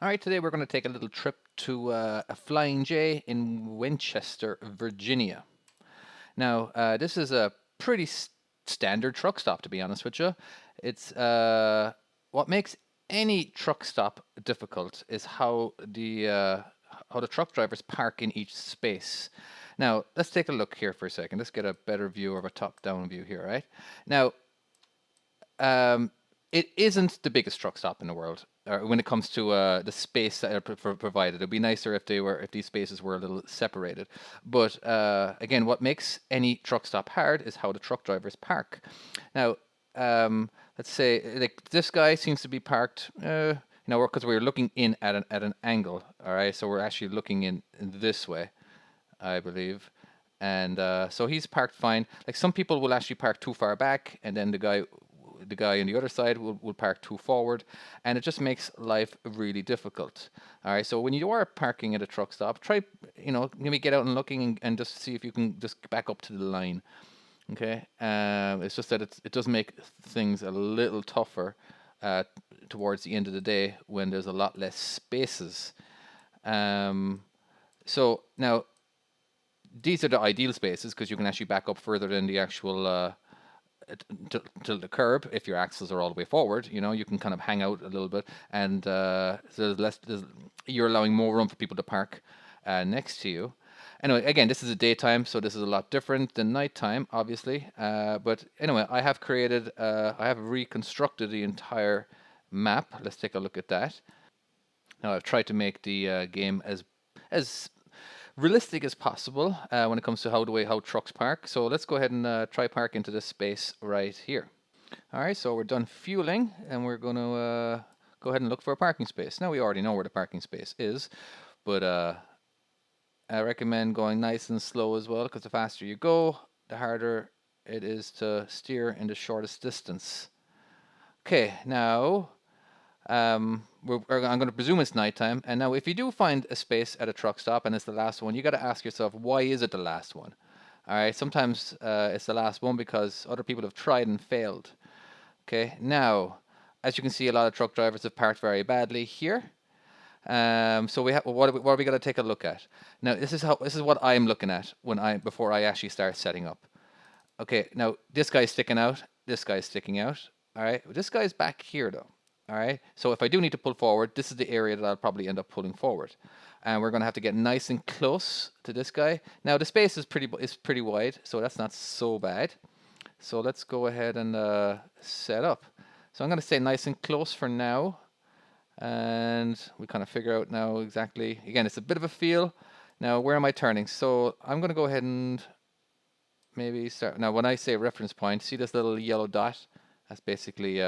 All right, today we're going to take a little trip to a Flying J in Winchester, Virginia. Now, this is a pretty standard truck stop, to be honest with you. It's what makes any truck stop difficult is how the truck drivers park in each space. Now, let's take a look here for a second. Let's get a better view of a top-down view here, right? Now, um, it isn't the biggest truck stop in the world when it comes to the space that are provided. It'd be nicer if these spaces were a little separated. But again, what makes any truck stop hard is how the truck drivers park. Now, let's say like this guy seems to be parked. Because we're looking in at an angle. All right, so we're actually looking in this way, I believe. And so he's parked fine. Like some people will actually park too far back, and then the guy on the other side will park too forward, and it just makes life really difficult. All right, so when you are parking at a truck stop, try, maybe get out and looking and just see if you can just back up to the line. Okay, it's just that it does make things a little tougher uh, towards the end of the day when there's a lot less spaces. Um, so now these are the ideal spaces because you can actually back up further than the actual to the curb. If your axles are all the way forward, you can kind of hang out a little bit, and so you're allowing more room for people to park next to you. Anyway, again, this is a daytime, so this is a lot different than nighttime, obviously. But anyway, I have reconstructed the entire map. Let's take a look at that. Now, I've tried to make the game as realistic as possible when it comes to how trucks park. So let's go ahead and try park into this space right here. All right, so we're done fueling, and we're going to go ahead and look for a parking space. Now we already know where the parking space is, but I recommend going nice and slow as well, because the faster you go, the harder it is to steer in the shortest distance. Okay, now I'm going to presume it's nighttime. And now, if you do find a space at a truck stop and it's the last one, you got to ask yourself, why is it the last one? All right. Sometimes it's the last one because other people have tried and failed. Okay. Now, as you can see, a lot of truck drivers have parked very badly here. So what are we going to take a look at? Now, this is what I'm looking at before I actually start setting up. Okay. Now, this guy's sticking out. This guy's sticking out. All right. This guy's back here though. All right. So if I do need to pull forward, this is the area that I'll probably end up pulling forward. And we're going to have to get nice and close to this guy. Now the space is pretty wide, so that's not so bad. So let's go ahead and set up. So I'm going to stay nice and close for now. And we kind of figure out now exactly. Again, it's a bit of a feel. Now, where am I turning? So I'm going to go ahead and maybe start. Now, when I say reference point, see this little yellow dot? That's basically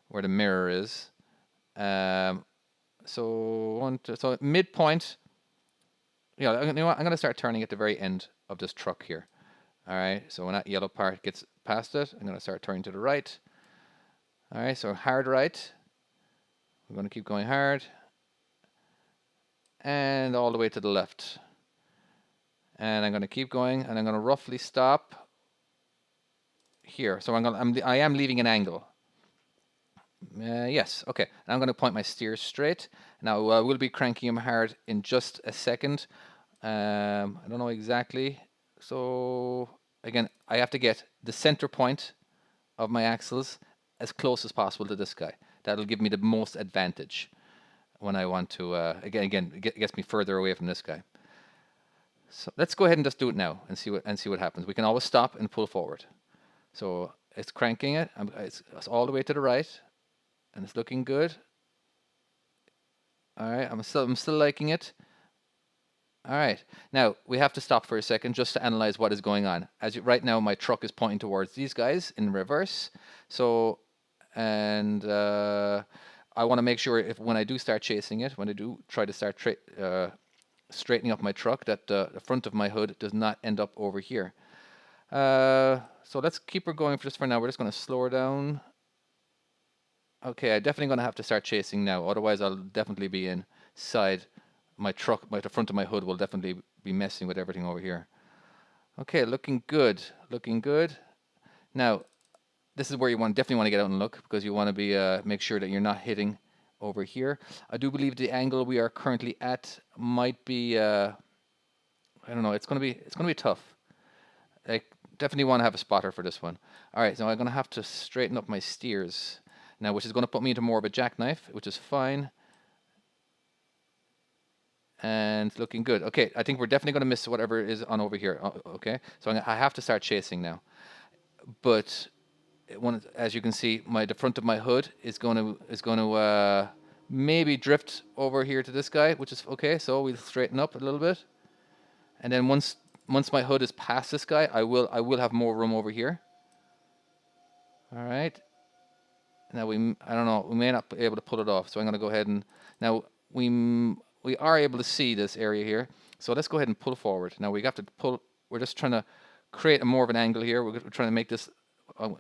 where the mirror is. Um, so midpoint. Yeah, I'm going to start turning at the very end of this truck here. All right. So when that yellow part gets past it, I'm going to start turning to the right. All right. So hard right. We're going to keep going hard, and all the way to the left. And I'm going to keep going, and I'm going to roughly stop here. So I am leaving an angle. Yes, okay. I'm going to point my steers straight. Now, we'll be cranking them hard in just a second. I don't know exactly. So, again, I have to get the center point of my axles as close as possible to this guy. That'll give me the most advantage when I want to, it gets me further away from this guy. So let's go ahead and just do it now and see what happens. We can always stop and pull forward. So it's cranking it. It's all the way to the right, and it's looking good. All right, I'm still liking it. All right, now we have to stop for a second just to analyze what is going on. Right now, my truck is pointing towards these guys in reverse. So, and I want to make sure when I do start chasing it, when I do try to start straightening up my truck, that the front of my hood does not end up over here. So let's keep her going just for now. We're just going to slow her down. Okay, I'm definitely going to have to start chasing now. Otherwise, I'll definitely be inside my truck. The front of my hood will definitely be messing with everything over here. Okay, looking good. Looking good. Now, this is where you definitely want to get out and look, because you want to make sure that you're not hitting over here. I do believe the angle we are currently at might be, I don't know, it's gonna be tough. I definitely want to have a spotter for this one. All right, so I'm gonna have to straighten up my steers now, which is gonna put me into more of a jackknife, which is fine. And looking good. Okay, I think we're definitely gonna miss whatever is on over here. Okay, so I have to start chasing now. But as you can see, the front of my hood is going to maybe drift over here to this guy, which is okay. So we'll straighten up a little bit, and then once my hood is past this guy, I will have more room over here. All right. Now I don't know, we may not be able to pull it off, so I'm going to go ahead and now we are able to see this area here. So let's go ahead and pull forward. Now we have to pull. We're just trying to create more of an angle here. We're trying to make this. I'm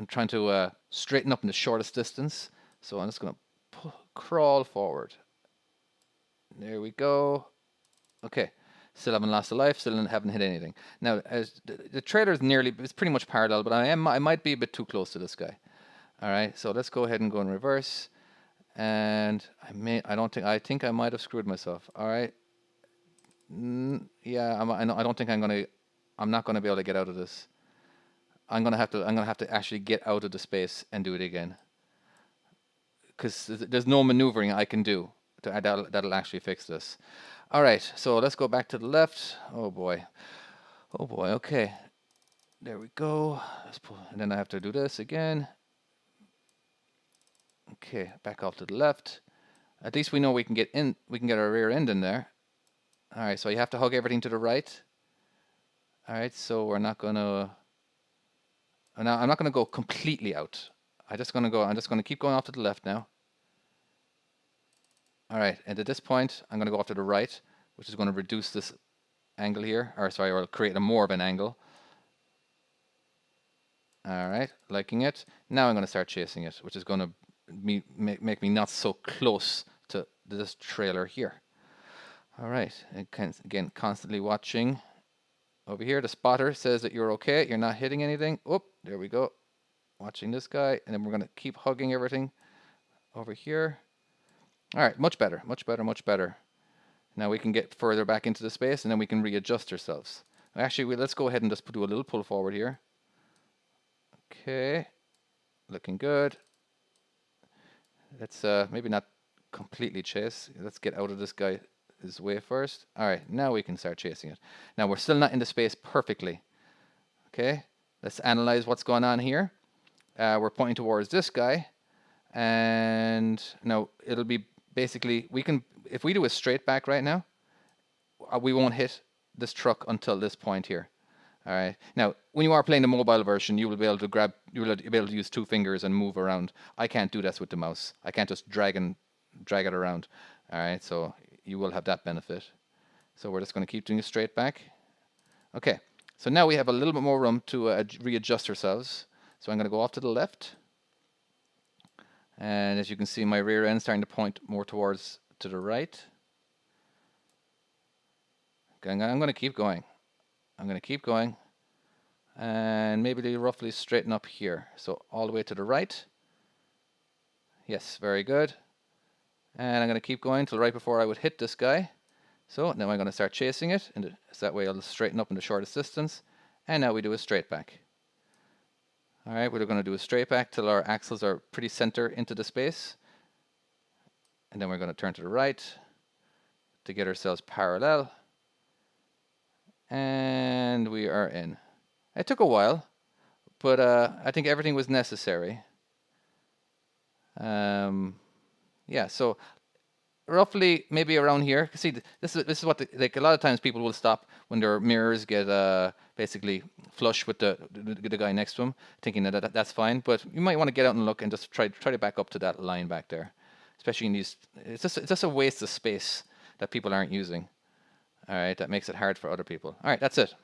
trying to straighten up in the shortest distance. So I'm just going to crawl forward. There we go. Okay. Still haven't lost a life. Still haven't hit anything. Now, as the trailer is it's pretty much parallel, but I might be a bit too close to this guy. All right. So let's go ahead and go in reverse. And I think I might have screwed myself. All right. Yeah. I don't think I'm not gonna be able to get out of this. I'm gonna have to actually get out of the space and do it again, because there's no maneuvering I can do that'll actually fix this. All right, so let's go back to the left. Oh boy, oh boy. Okay, there we go. Let's pull, and then I have to do this again. Okay, back off to the left. At least we know we can get in. We can get our rear end in there. All right, so you have to hug everything to the right. All right, so we're not gonna. Now I'm not gonna go completely out. I'm just gonna keep going off to the left now. All right, and at this point, I'm gonna go off to the right, which is gonna reduce this angle here, or create more of an angle. All right, liking it. Now I'm gonna start chasing it, which is gonna make me not so close to this trailer here. All right, and again, constantly watching. Over here, the spotter says that you're okay, you're not hitting anything. Oh, there we go. Watching this guy, and then we're gonna keep hugging everything over here. All right, much better, much better, much better. Now we can get further back into the space, and then we can readjust ourselves. Actually, let's go ahead and just do a little pull forward here. Okay, looking good. Let's maybe not completely chase. Let's get out of this guy's way first. All right, now we can start chasing it. Now we're still not in the space perfectly. Okay, let's analyze what's going on here. We're pointing towards this guy, and now it'll be basically, if we do a straight back right now, we won't hit this truck until this point here. All right. Now, when you are playing the mobile version, you will be able to use two fingers and move around. I can't do this with the mouse. I can't just drag it around. All right. So you will have that benefit. So we're just going to keep doing a straight back. Okay. So now we have a little bit more room to readjust ourselves. So I'm going to go off to the left. And as you can see, my rear end starting to point more towards to the right. Okay, I'm going to keep going. I'm going to keep going. And maybe roughly straighten up here. So all the way to the right. Yes, very good. And I'm going to keep going till right before I would hit this guy. So now I'm going to start chasing it. And so that way I'll straighten up in the shortest distance. And now we do a straight back. All right, we're going to do a straight back till our axles are pretty center into the space. And then we're going to turn to the right to get ourselves parallel. And we are in. It took a while, but I think everything was necessary. Yeah, so roughly maybe around here. See, this is what like a lot of times people will stop when their mirrors get basically flush with the guy next to them, thinking that that's fine. But you might want to get out and look and just try to back up to that line back there, especially in these. It's just a waste of space that people aren't using. All right, that makes it hard for other people. All right, that's it.